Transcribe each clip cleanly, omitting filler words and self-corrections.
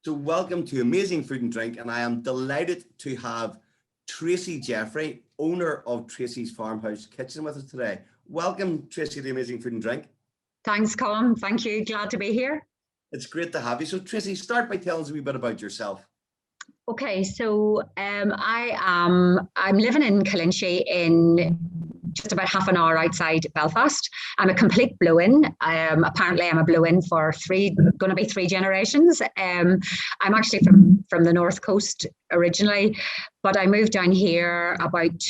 So welcome to Amazing Food and Drink, and I am delighted to have Tracey Jeffery, owner of Tracey's Farmhouse Kitchen, with us today. Welcome, Tracey, to Amazing Food and Drink. Thanks, Colin. Thank you. Glad to be here. It's great to have you. So Tracey, start by telling us a wee bit about yourself. Okay, so I'm living in Killinchy in just about half an hour outside Belfast. I'm a complete blow-in. Apparently I'm a blow-in for going to be three generations. I'm actually from the North Coast originally, but I moved down here about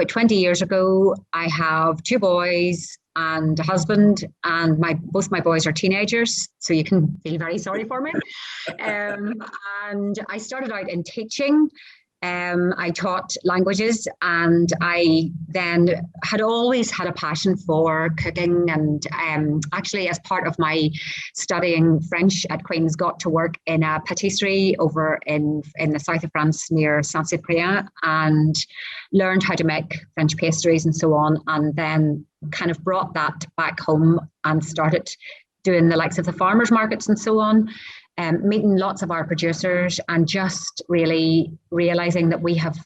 20 years ago. I have two boys and a husband, and both my boys are teenagers, so you can feel very sorry for me. And I started out in teaching. I taught languages, and I then had always had a passion for cooking, and actually as part of my studying French at Queen's got to work in a patisserie over in the south of France near Saint-Cyprien, and learned how to make French pastries and so on, and then kind of brought that back home and started doing the likes of the farmers markets and so on. Meeting lots of our producers and just really realizing that we have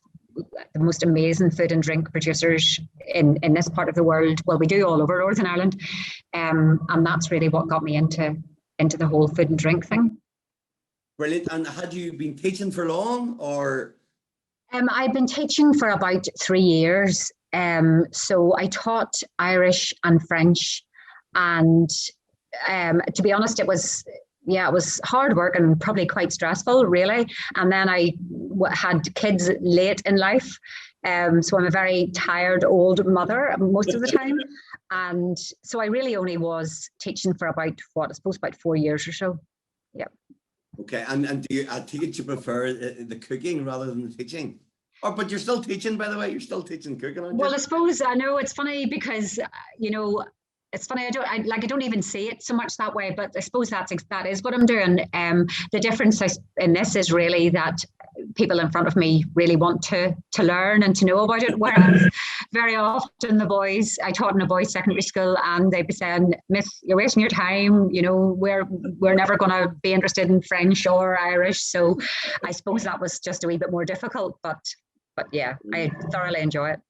the most amazing food and drink producers in this part of the world. Well, we do all over Northern Ireland. And that's really what got me into the whole food and drink thing. Brilliant. And had you been teaching for long, or? I've been teaching for about 3 years. So I taught Irish and French, and to be honest, it was hard work and probably quite stressful, really. And then I had kids late in life. So I'm a very tired old mother most of the time. And so I really only was teaching for about 4 years or so. Yeah. Okay. And do I take it you prefer the cooking rather than the teaching? But you're still teaching, by the way. You're still teaching cooking, aren't you? Well, I suppose, I know it's funny because, it's funny, I don't even see it so much that way, but I suppose that is what I'm doing. The difference in this is really that people in front of me really want to learn and to know about it, whereas very often I taught in a boys' secondary school, and they'd be saying, "Miss, you're wasting your time, we're never going to be interested in French or Irish." So I suppose that was just a wee bit more difficult, but yeah, I thoroughly enjoy it.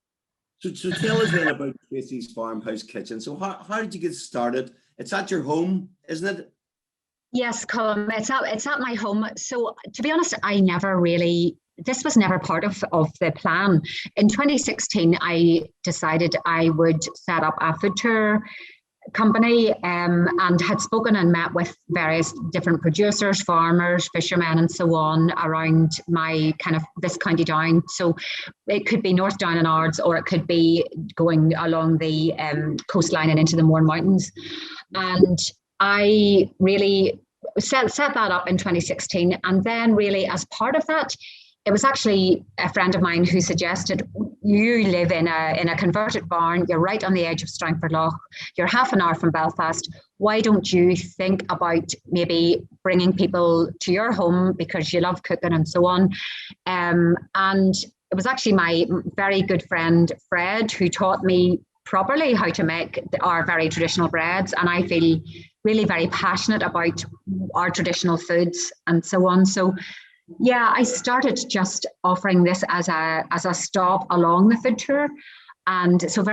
So tell us then about Tracey's Farmhouse Kitchen. So how did you get started? It's at your home, isn't it? Yes, Colin, it's at my home. So to be honest, this was never part of the plan. In 2016, I decided I would set up a food tour company, and had spoken and met with various different producers, farmers, fishermen and so on around my kind of this county down. So it could be North Down and Ards, or it could be going along the coastline and into the Mourne Mountains. And I really set that up in 2016, and then really as part of that, it was actually a friend of mine who suggested, you live in a converted barn, you're right on the edge of Strangford Lough, you're half an hour from Belfast, why don't you think about maybe bringing people to your home because you love cooking and so on. And it was actually my very good friend Fred who taught me properly how to make our very traditional breads, and I feel really very passionate about our traditional foods and so on. So yeah, I started just offering this as a stop along the food tour. And so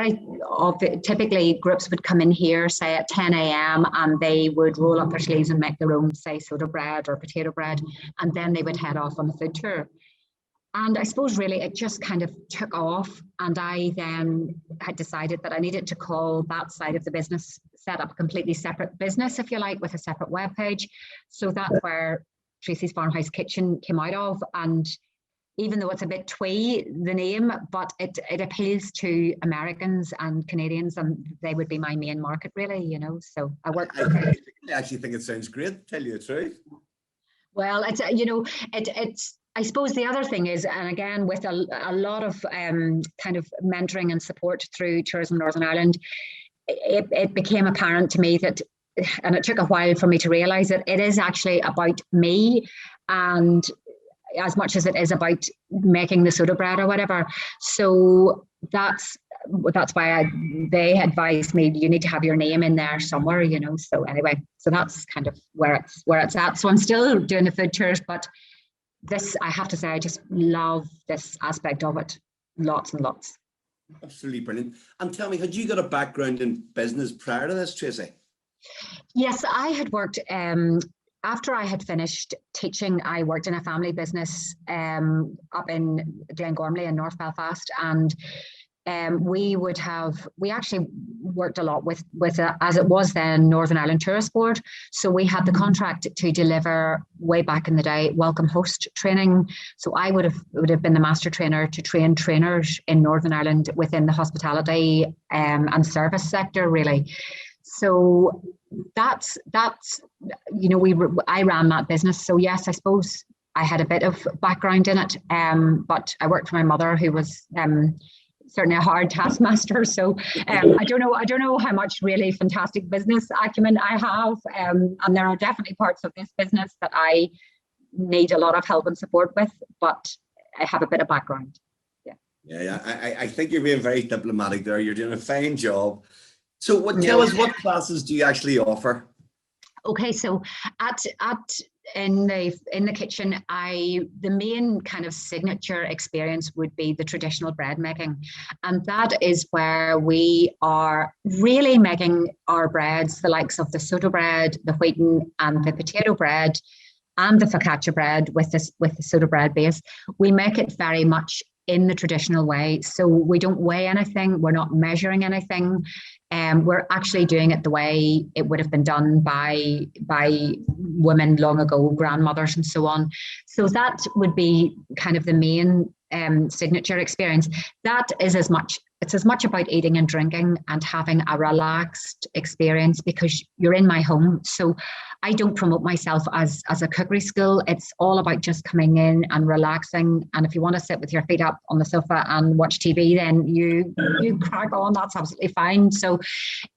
typically groups would come in here, say at 10 a.m, and they would roll up their sleeves and make their own, say, soda bread or potato bread. And then they would head off on the food tour. And I suppose really it just kind of took off. And I then had decided that I needed to call that side of the business, set up a completely separate business, if you like, with a separate webpage. So that's where Tracey's Farmhouse Kitchen came out of. And even though it's a bit twee, the name, but it appeals to Americans and Canadians, and they would be my main market, really, So I work. I actually think it sounds great, to tell you the truth. Well, it's I suppose the other thing is, and again, with a lot of kind of mentoring and support through Tourism Northern Ireland, it became apparent to me that, and it took a while for me to realize that it is actually about me and as much as it is about making the soda bread or whatever. So that's why they advised me, you need to have your name in there somewhere, you know. So anyway, so that's kind of where it's at. So I'm still doing the food tours, but this, I have to say, I just love this aspect of it, lots and lots. Absolutely brilliant. And tell me, had you got a background in business prior to this, Tracey? Yes, I had worked, after I had finished teaching, I worked in a family business up in Glengormley in North Belfast, and we actually worked a lot with as it was then, Northern Ireland Tourist Board. So we had the contract to deliver, way back in the day, welcome host training. So I would have been the master trainer to train trainers in Northern Ireland within the hospitality and service sector, really. So that's you know, I ran that business. So yes, I suppose I had a bit of background in it, but I worked for my mother, who was certainly a hard taskmaster. So I don't know how much really fantastic business acumen I have, and there are definitely parts of this business that I need a lot of help and support with, but I have a bit of background. Yeah. I think you're being very diplomatic there. You're doing a fine job. So tell us, what classes do you actually offer? Okay, so in the kitchen, the main kind of signature experience would be the traditional bread making, and that is where we are really making our breads, the likes of the soda bread, the wheaten, and the potato bread, and the focaccia bread with the soda bread base. We make it very much in the traditional way, so we don't weigh anything, we're not measuring anything. We're actually doing it the way it would have been done by women long ago, grandmothers and so on. So that would be kind of the main signature experience. That is as much about eating and drinking and having a relaxed experience, because you're in my home. So I don't promote myself as a cookery school. It's all about just coming in and relaxing. And if you want to sit with your feet up on the sofa and watch TV, then you crack on. That's absolutely fine. So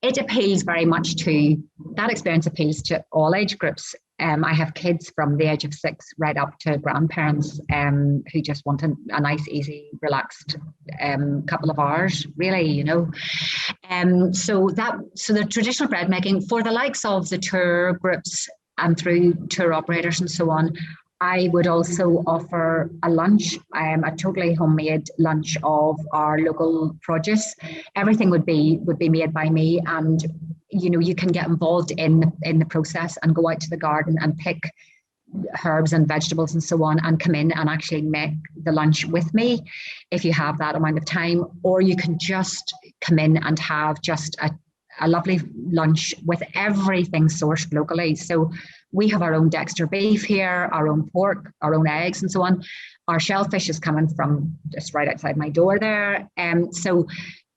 it appeals very much that experience appeals to all age groups. I have kids from the age of 6 right up to grandparents who just want a nice, easy, relaxed couple of hours, really, you know. So the traditional bread making for the likes of the tour groups and through tour operators and so on, I would also offer a lunch, a totally homemade lunch of our local produce. Everything would be made by me, and you know, you can get involved in the process and go out to the garden and pick herbs and vegetables and so on, and come in and actually make the lunch with me if you have that amount of time, or you can just come in and have just a lovely lunch with everything sourced locally. So we have our own Dexter beef here, our own pork, our own eggs and so on. Our shellfish is coming from just right outside my door there. So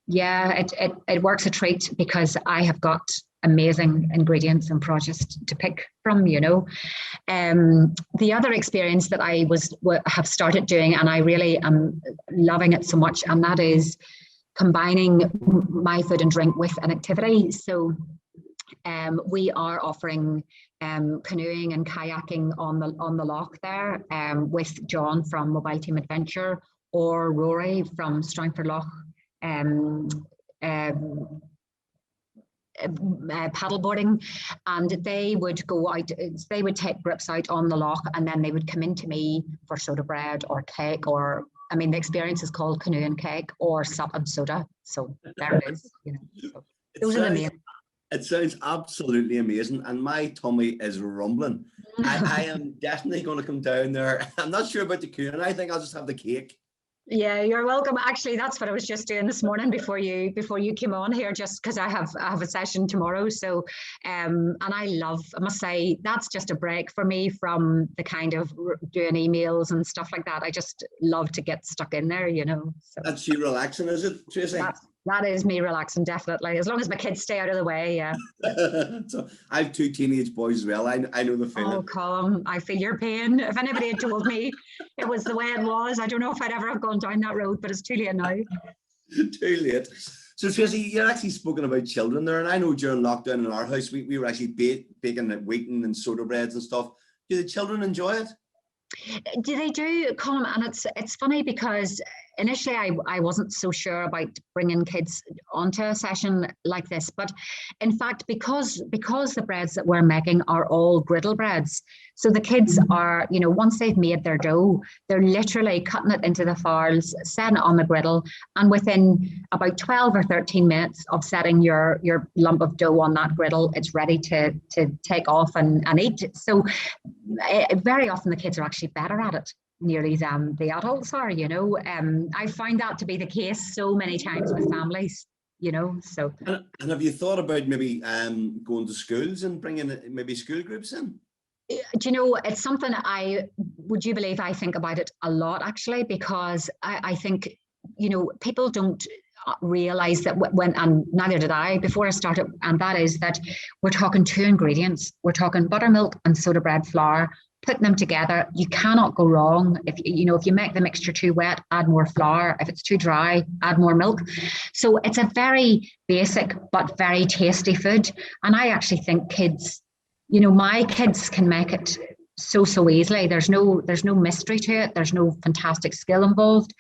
yeah, it works a treat, because I have got amazing ingredients and produce to pick from, you know. The other experience that I have started doing, and I really am loving it so much, and that is combining my food and drink with an activity. So we are offering canoeing and kayaking on the loch there with John from Mobile Team Adventure, or Rory from Strangford Lough, paddleboarding, and they would go out, they would take groups out on the loch, and then they would come into me for soda bread or cake, or I mean, the experience is called canoe and cake or sup and soda. So there it is. You know, so those are the main. It sounds absolutely amazing, and my tummy is rumbling. I am definitely going to come down there. I'm not sure about the cooking. I think I'll just have the cake. Yeah, you're welcome. Actually, that's what I was just doing this morning before you came on here, just because I have a session tomorrow. So, and I must say, that's just a break for me from the kind of doing emails and stuff like that. I just love to get stuck in there, you know. So that's you relaxing, is it, Tracey? That is me relaxing, definitely. As long as my kids stay out of the way, yeah. So I have 2 teenage boys as well. I know the feeling. Oh, Colin, I feel your pain. If anybody had told me it was the way it was, I don't know if I'd ever have gone down that road, but it's too late now. Too late. So Tracey, you're actually spoken about children there, and I know during lockdown in our house, we were actually baking wheaten and soda breads and stuff. Do the children enjoy it? Do they do, Colin? And it's funny because initially I wasn't so sure about bringing kids onto a session like this, but in fact, because the breads that we're making are all griddle breads, so the kids are, once they've made their dough, they're literally cutting it into the fowls, setting it on the griddle, and within about 12 or 13 minutes of setting your lump of dough on that griddle, it's ready to take off and eat. So very often the kids are actually better at it nearly than the adults are. I find that to be the case so many times with families. So. And have you thought about maybe going to schools and bringing maybe school groups in? Do it's something would you believe I think about it a lot, actually, because I think, people don't realize that and neither did I before I started, and that is that we're talking 2 ingredients. We're talking buttermilk and soda bread flour. Putting them together, you cannot go wrong. If you make the mixture too wet, add more flour. If it's too dry, add more milk. So it's a very basic but very tasty food. And I actually think kids, my kids can make it so easily. There's no mystery to it. There's no fantastic skill involved.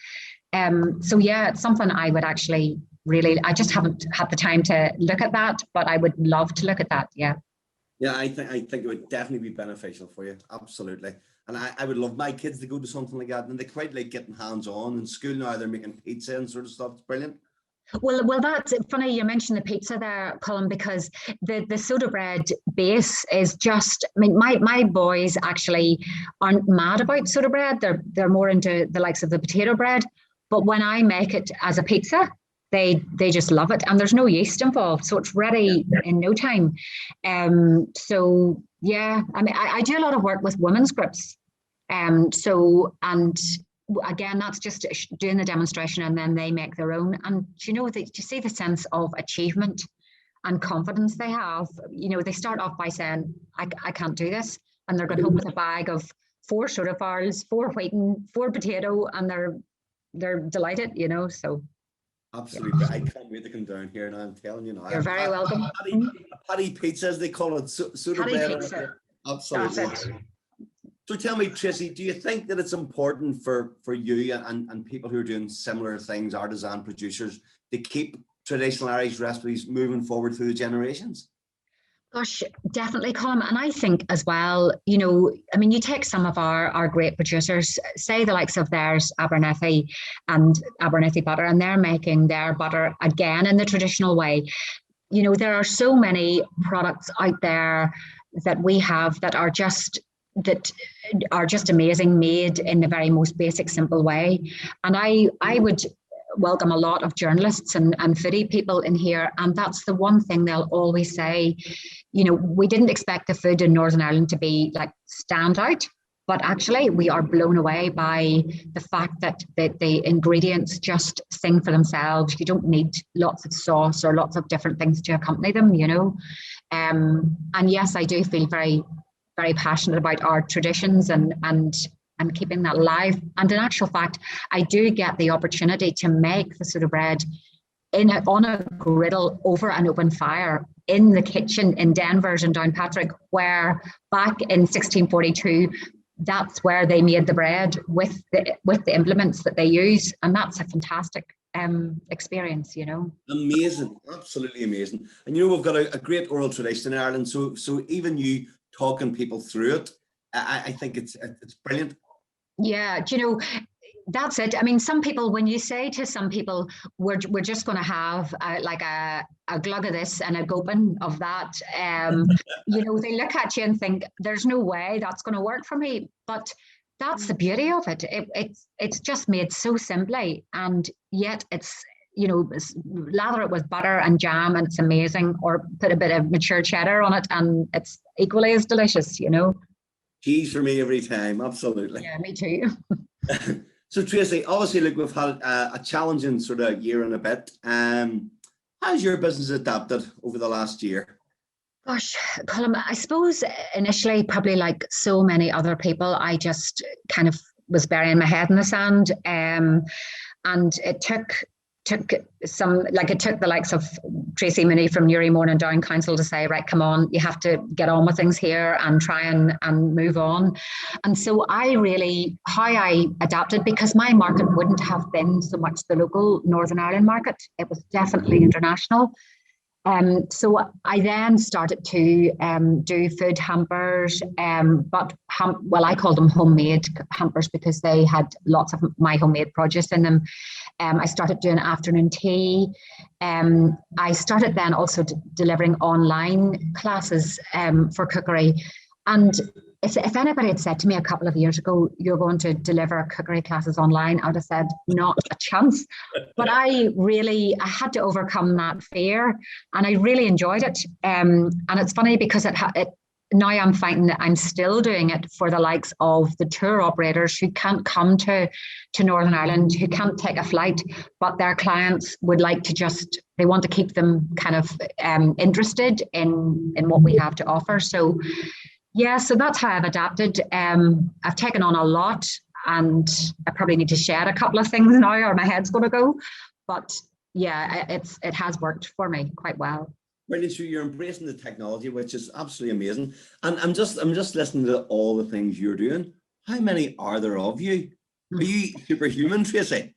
So yeah, it's something I would actually I just haven't had the time to look at that, but I would love to look at that. Yeah. Yeah, I think it would definitely be beneficial for you. Absolutely. And I would love my kids to go to something like that. And they quite like getting hands-on in school now. They're making pizza and sort of stuff. It's brilliant. Well, that's funny you mentioned the pizza there, Colin, because the soda bread base is just, my boys actually aren't mad about soda bread. They're more into the likes of the potato bread. But when I make it as a pizza, they just love it, and there's no yeast involved, so it's ready in no time. So yeah, I do a lot of work with women's groups. And again, that's just doing the demonstration, and then they make their own. And you see the sense of achievement and confidence they have. They start off by saying, I can't do this, and they're going home with a bag of 4 soda bars, 4 wheaten, 4 potato, and they're delighted. So. Absolutely. Yeah. I can't wait to come down here, and I'm telling you now. You're very welcome. Paddy pizza, as they call it. Soda bread. Pizza. Absolutely. So tell me, Tracey, do you think that it's important for you and people who are doing similar things, artisan producers, to keep traditional Irish recipes moving forward through the generations? Gosh, definitely, Colin. And I think as well, you take some of our great producers, say the likes of theirs, Abernethy and Abernethy Butter, and they're making their butter again in the traditional way. There are so many products out there that we have that are just amazing, made in the very most basic, simple way. And I would welcome a lot of journalists and foodie people in here, and that's the one thing they'll always say. We didn't expect the food in Northern Ireland to be like stand out, but actually we are blown away by the fact that the ingredients just sing for themselves. You don't need lots of sauce or lots of different things to accompany them. And yes, I do feel very, very passionate about our traditions and keeping that alive. And in actual fact, I do get the opportunity to make the soda bread on a griddle over an open fire in the kitchen in Denver's and Downpatrick, where back in 1642, that's where they made the bread with the implements that they use. And that's a fantastic experience, Amazing, absolutely amazing. And we've got a great oral tradition in Ireland. So even you talking people through it, I think it's brilliant. Yeah, that's it. Some people, when you say to some people, we're just going to have a glug of this and a gulping of that, they look at you and think, there's no way that's going to work for me. But that's the beauty of it. It's just made so simply, and yet it's, lather it with butter and jam and it's amazing, or put a bit of mature cheddar on it and it's equally as delicious, Cheese for me every time, absolutely. Yeah, me too. So Tracey, obviously, look, we've had a challenging sort of year and a bit. How's your business adapted over the last year? Gosh, Colin, I suppose initially, probably like so many other people, I just kind of was burying my head in the sand. And it took took it took the likes of Tracey Mooney from Newry Morning Down Council to say, right, come on, you have to get on with things here and try and move on. And so how I adapted, because my market wouldn't have been so much the local Northern Ireland market, it was definitely international. So I then started to do food hampers, but I called them homemade hampers because they had lots of my homemade produce in them. I started doing afternoon tea. I started then also delivering online classes for cookery. And if anybody had said to me a couple of years ago, you're going to deliver cookery classes online, I would have said, not a chance. But I had to overcome that fear, and I really enjoyed it. And it's funny because now I'm finding that I'm still doing it for the likes of the tour operators who can't come to Northern Ireland, who can't take a flight, but their clients would like to they want to keep them kind of interested in what we have to offer. So yeah, so that's how I've adapted. I've taken on a lot, and I probably need to shed a couple of things now or my head's going to go. But yeah, it has worked for me quite well. Brilliant. So you're embracing the technology, which is absolutely amazing. And I'm just listening to all the things you're doing. How many are there of you? Are you superhuman, Tracey?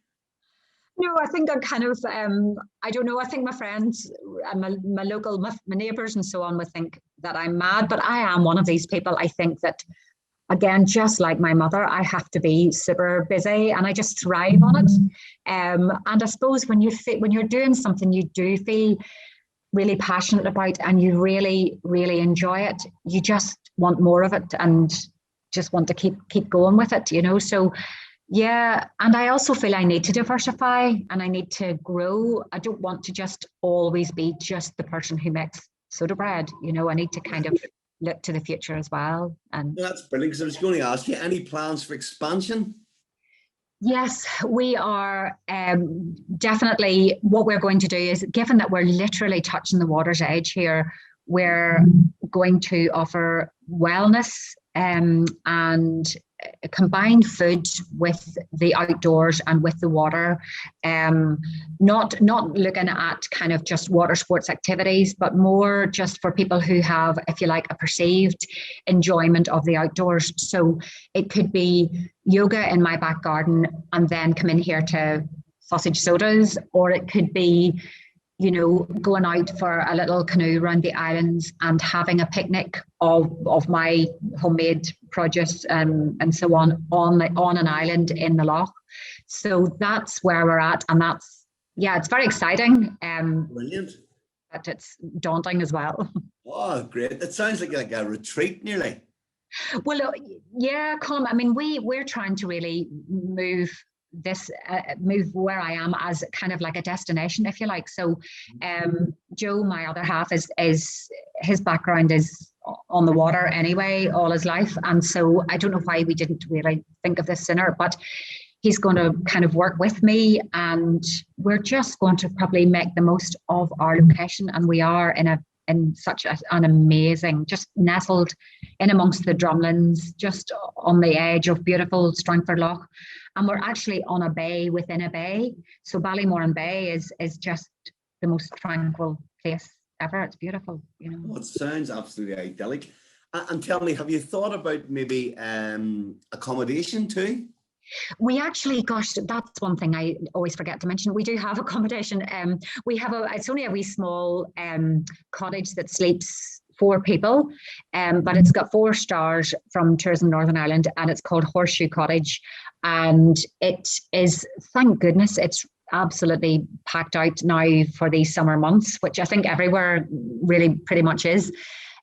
No, I think I'm kind of, I don't know, I think my friends and my local, my neighbours and so on would think that I'm mad, but I am one of these people. I think that, again, just like my mother, I have to be super busy and I just thrive on it. And I suppose when you're doing something you do feel really passionate about and you really, really enjoy it, you just want more of it and just want to keep going with it, so yeah. And I also feel I need to diversify and I need to grow. I don't want to just always be just the person who makes soda bread. I need to kind of look to the future as well. And that's brilliant, because I was going to ask you, any plans for expansion? Yes, we are. Definitely what we're going to do is, given that we're literally touching the water's edge here, we're going to offer wellness and combine food with the outdoors and with the water, not looking at kind of just water sports activities, but more just for people who have, if you like, a perceived enjoyment of the outdoors. So it could be yoga in my back garden and then come in here to sausage sodas, or it could be going out for a little canoe around the islands and having a picnic of my homemade produce and so on an island in the loch. So that's where we're at, and it's very exciting. Brilliant. But it's daunting as well. Oh, great! It sounds like a retreat, nearly. Well, yeah, Colin. I mean, we're trying to really move where I am as kind of like a destination, if you like. So Joe, my other half, is his background is on the water anyway all his life, and so I don't know why we didn't really think of this sooner, but he's going to kind of work with me, and we're just going to probably make the most of our location. And we are in such an amazing, just nestled in amongst the drumlins, just on the edge of beautiful Strangford Lough. And we're actually on a bay within a bay. So Ballymorran Bay is just the most tranquil place ever. It's beautiful, Well, it sounds absolutely idyllic. And tell me, have you thought about maybe accommodation too? We actually, gosh, that's one thing I always forget to mention. We do have accommodation. We have it's only a wee small cottage that sleeps 4 people, but it's got 4 stars from Tourism Northern Ireland, and it's called Horseshoe Cottage. And it is, thank goodness, it's absolutely packed out now for these summer months, which I think everywhere really pretty much is.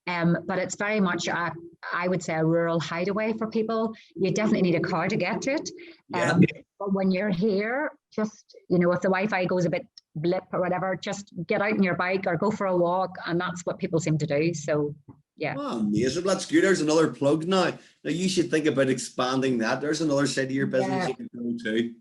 But it's very much, I would say, a rural hideaway for people. You definitely need a car to get to it. But when you're here, just, if the Wi-Fi goes a bit blip or whatever, just get out on your bike or go for a walk. And that's what people seem to do. So, yeah. Oh, amazing. That's good. There's another plug now. Now, you should think about expanding that. There's another side of your business you can go to.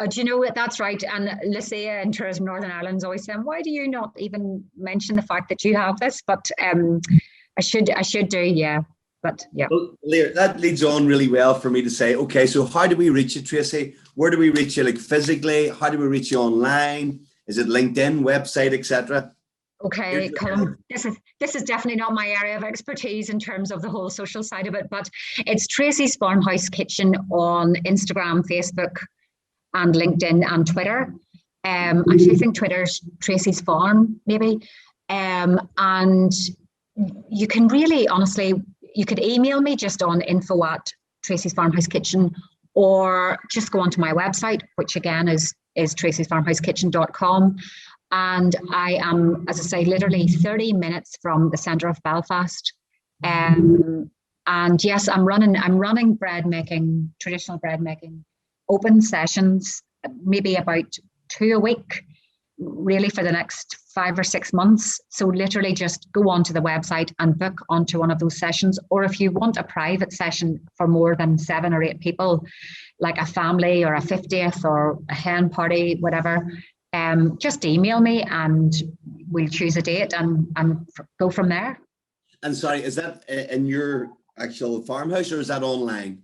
Do you know what? That's right. And Lucia in Tourism Northern Ireland's always saying, why do you not even mention the fact that you have this? But I should do, yeah. But yeah. Well, that leads on really well for me to say, okay, so how do we reach you, Tracey? Where do we reach you, like physically? How do we reach you online? Is it LinkedIn, website, etc.? Okay, Colin, this is definitely not my area of expertise in terms of the whole social side of it, but it's Tracey's Farmhouse Kitchen on Instagram, Facebook, and LinkedIn and Twitter. Actually, I think Twitter's Tracey's Farm, maybe. And you can really, honestly, you could email me just on info@Tracey's Farmhouse Kitchen, or just go onto my website, which again is traceysfarmhousekitchen.com. And I am, as I say, literally 30 minutes from the centre of Belfast. And yes, I'm running bread making, traditional bread making, open sessions, maybe about 2 a week, really for the next 5 or 6 months. So literally just go onto the website and book onto one of those sessions. Or if you want a private session for more than 7 or 8 people, like a family or a 50th or a hen party, whatever, just email me and we'll choose a date and go from there. And sorry, is that in your actual farmhouse or is that online?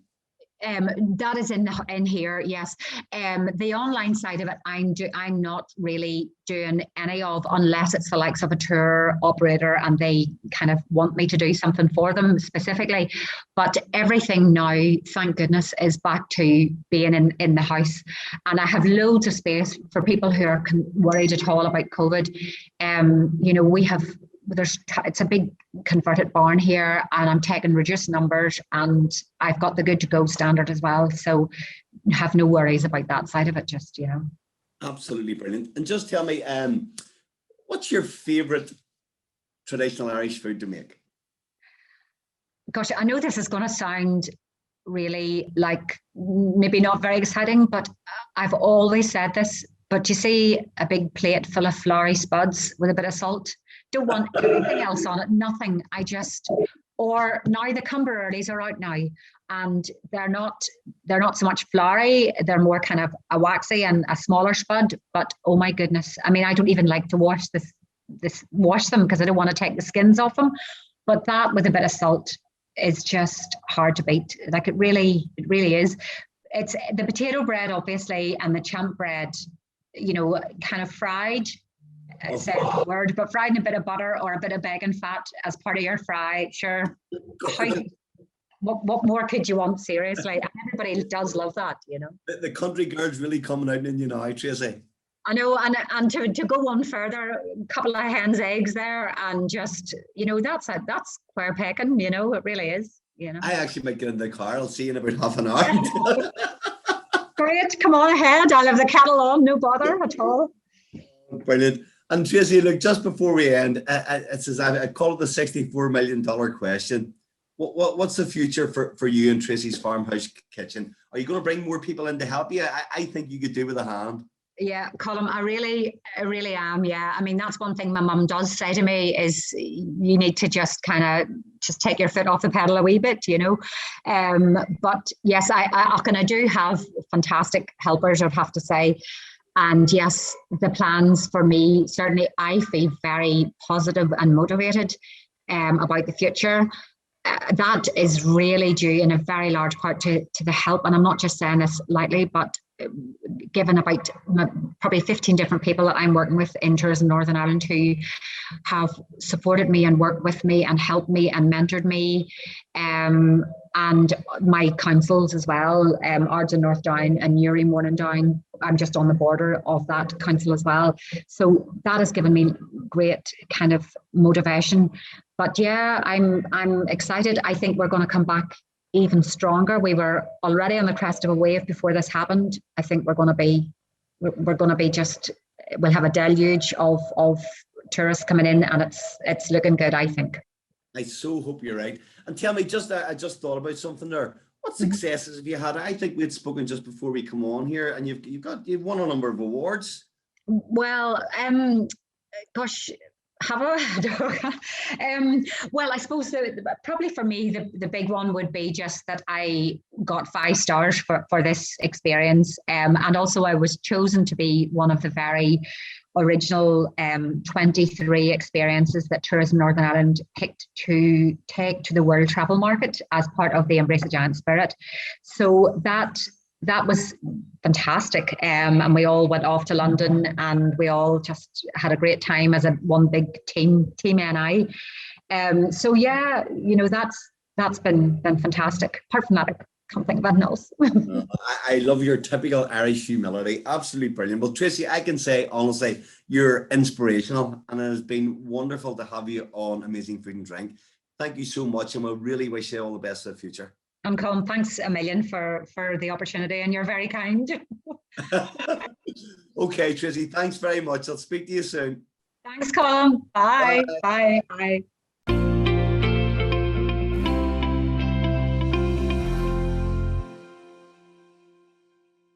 That is in here, yes. The online side of it, I'm not really doing any of, unless it's the likes of a tour operator and they kind of want me to do something for them specifically. But everything now, thank goodness, is back to being in the house. And I have loads of space for people who are worried at all about COVID. We have, it's a big converted barn here, and I'm taking reduced numbers, and I've got the good to go standard as well, so have no worries about that side of it. Just Absolutely brilliant. And just tell me, what's your favorite traditional Irish food to make? Gosh, I know this is going to sound really like maybe not very exciting, but I've always said this, but you see a big plate full of flowery spuds with a bit of salt, don't want anything else on it, nothing. Or now the Cumber earlies are out now, and they're not so much flowery, they're more kind of a waxy and a smaller spud, but oh my goodness, I mean, I don't even like to wash them because I don't want to take the skins off them, but that with a bit of salt is just hard to beat. Like it really is. It's the potato bread, obviously, and the champ bread, kind of fried, say the word, but fried in a bit of butter or a bit of bacon fat as part of your fry. Sure. What more could you want, seriously? Everybody does love that, The country girl's really coming out in you now, Tracey. I know, and to go one further, a couple of hen's eggs there, and just, that's square pegging, it really is, I actually might get in the car. I'll see you in about half an hour. Great, come on ahead. I'll have the kettle on, no bother at all. Brilliant. And Tracey, look, just before we end, it says I call it the $64 million question. What's the future for you and Tracey's Farmhouse Kitchen? Are you going to bring more people in to help you? I think you could do with a hand. Yeah, Colin, I really am. Yeah, I mean, that's one thing my mum does say to me is you need to just kind of just take your foot off the pedal a wee bit, But yes, I do have fantastic helpers, I'd have to say. And yes, the plans for me, certainly I feel very positive and motivated about the future. That is really due in a very large part to the help. And I'm not just saying this lightly, but given about probably 15 different people that I'm working with in tourism Northern Ireland who have supported me and worked with me and helped me and mentored me, and my councils as well, Ards and North Down and Newry Morning Down. I'm just on the border of that council as well. So that has given me great kind of motivation. But yeah, I'm excited. I think we're going to come back even stronger. We were already on the crest of a wave before this happened. I think we're going to be just, we'll have a deluge of tourists coming in, and it's looking good, I think. I so hope you're right. And tell me, I just thought about something there. What successes have you had? I think we'd spoken just before we come on here, and you've won a number of awards. Well, gosh, have I? Well, I suppose probably for me, the big one would be just that I got 5 stars for this experience. And also I was chosen to be one of the very original 23 experiences that Tourism Northern Ireland picked to take to the world travel market as part of the Embrace a Giant spirit. So that was fantastic. And we all went off to London and we all just had a great time as one big team NI. So yeah, that's been fantastic. Apart from that, I can't think of anything else. I love your typical Irish humility. Absolutely brilliant. Well, Tracey, I can say honestly, you're inspirational, and it has been wonderful to have you on Amazing Food and Drink. Thank you so much, and we'll really wish you all the best for the future. And Colin, thanks a million for the opportunity, and you're very kind. Okay, Tracey, thanks very much. I'll speak to you soon. Thanks, Colin. Bye. Bye. Bye.